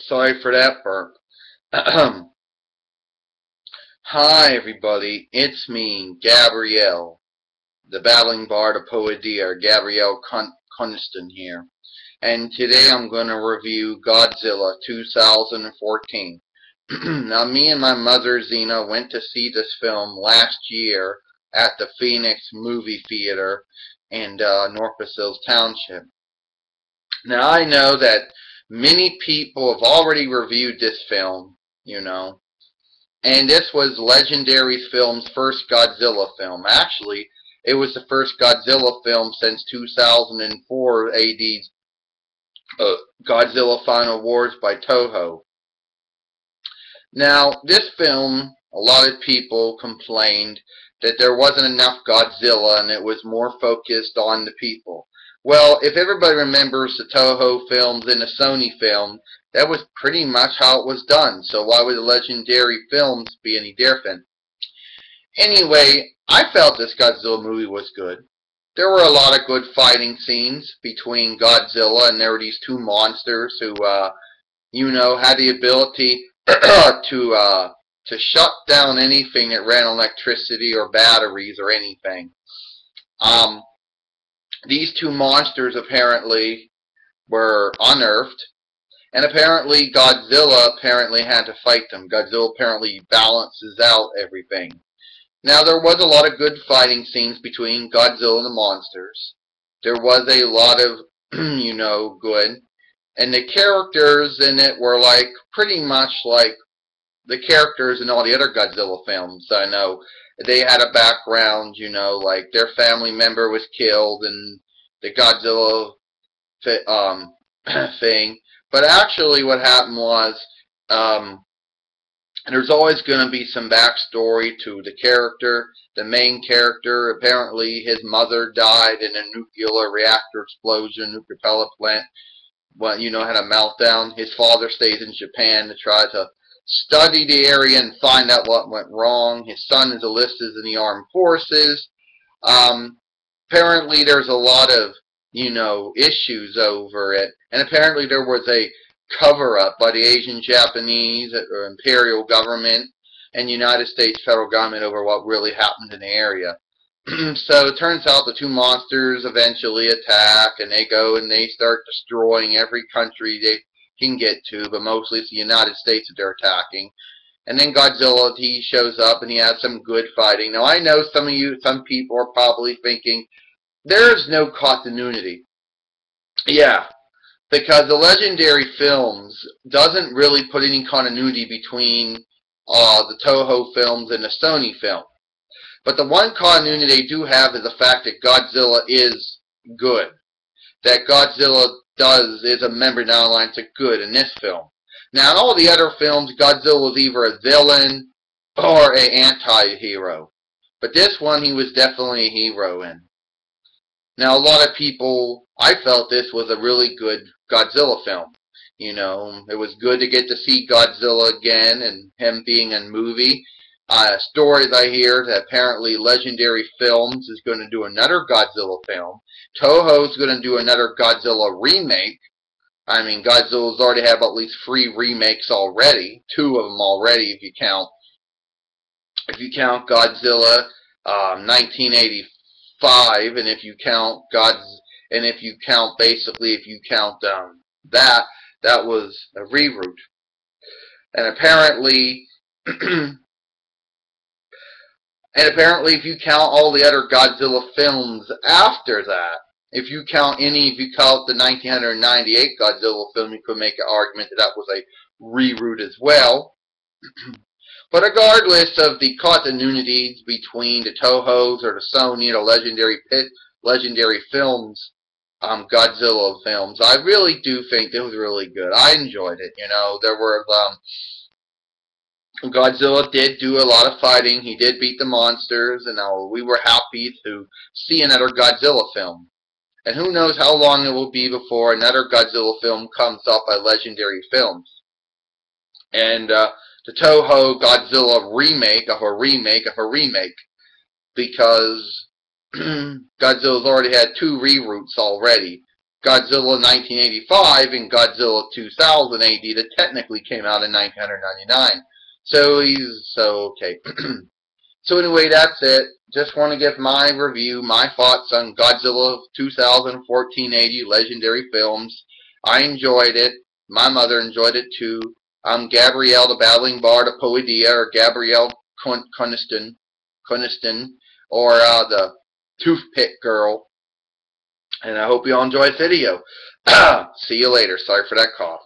Sorry for that burp. Hi everybody, it's me, Gabrielle, the babbling bard of Poedia, Gabrielle Kunston here. And today I'm going to review Godzilla 2014. Now me and my mother XENA went to see this film last year at the Phoenix Movie Theater in North Brazils Township. Now I know that many people have already reviewed this film, and this was Legendary Film's first Godzilla film. Actually, it was the first Godzilla film since 2004 AD's Godzilla Final Wars by Toho. Now, this film, a lot of people complained that there wasn't enough Godzilla and it was more focused on the people. Well, if everybody remembers the Toho films and the Sony film, that was pretty much how it was done. So why would the Legendary films be any different? Anyway, I felt this Godzilla movie was good. There were a lot of good fighting scenes between Godzilla and there were these two monsters who, had the ability to shut down anything that ran on electricity or batteries or anything. These two monsters apparently were unearthed, and apparently Godzilla had to fight them. Godzilla apparently balances out everything. Now, there was a lot of good fighting scenes between Godzilla and the monsters. There was a lot of, good. And the characters in it were pretty much like the characters in all the other Godzilla films. I know they had a background, like their family member was killed and the Godzilla thing. But actually what happened was, there's always going to be some backstory to the character, the main character. Apparently his mother died in a nuclear reactor explosion, nuclear pellet plant. Well, had a meltdown. His father stays in Japan to try to study the area and find out what went wrong. His son is enlisted in the armed forces. Apparently there's a lot of, issues over it. And apparently there was a cover-up by the Asian Japanese or imperial government and United States federal government over what really happened in the area. So it turns out the two monsters eventually attack, and they go and they start destroying every country they can get to, but mostly it's the United States that they're attacking. And then Godzilla, he shows up and he has some good fighting. Now I know some people are probably thinking, there's no continuity. Yeah, because the Legendary films doesn't really put any continuity between the Toho films and the Sony film. But the one continuity they do have is the fact that Godzilla is good. That Godzilla is a member down the line to good in this film. Now in all the other films, Godzilla was either a villain or an anti-hero. But this one, he was definitely a hero in. Now a lot of people, I felt this was a really good Godzilla film. It was good to get to see Godzilla again and him being in a movie. Stories I hear that apparently Legendary Films is going to do another Godzilla film. Toho's going to do another Godzilla remake. I mean, Godzilla's already had at least 3 remakes already. 2 of them already if you count Godzilla 1985, and if you count that was a reboot. And apparently if you count all the other Godzilla films after that, if you count the 1998 Godzilla film, you could make an argument that was a reboot as well. But regardless of the continuities between the Toho's or the Sony or the Legendary Films, Godzilla films, I really do think it was really good. I enjoyed it. There were Godzilla did do a lot of fighting. He did beat the monsters, and we were happy to see another Godzilla film. And who knows how long it will be before another Godzilla film comes up by Legendary Films. And the Toho Godzilla remake of a remake, because Godzilla's already had 2 reboots already. Godzilla 1985 and Godzilla 2000 AD that technically came out in 1999. Okay. So anyway, that's it. Just want to give my review, my thoughts on Godzilla 2014 AD Legendary Films. I enjoyed it. My mother enjoyed it too. I'm Gabrielle, the Battling Bard of Poedia, or Gabrielle Coniston, or the Toothpick Girl. And I hope you all enjoy this video. See you later. Sorry for that cough.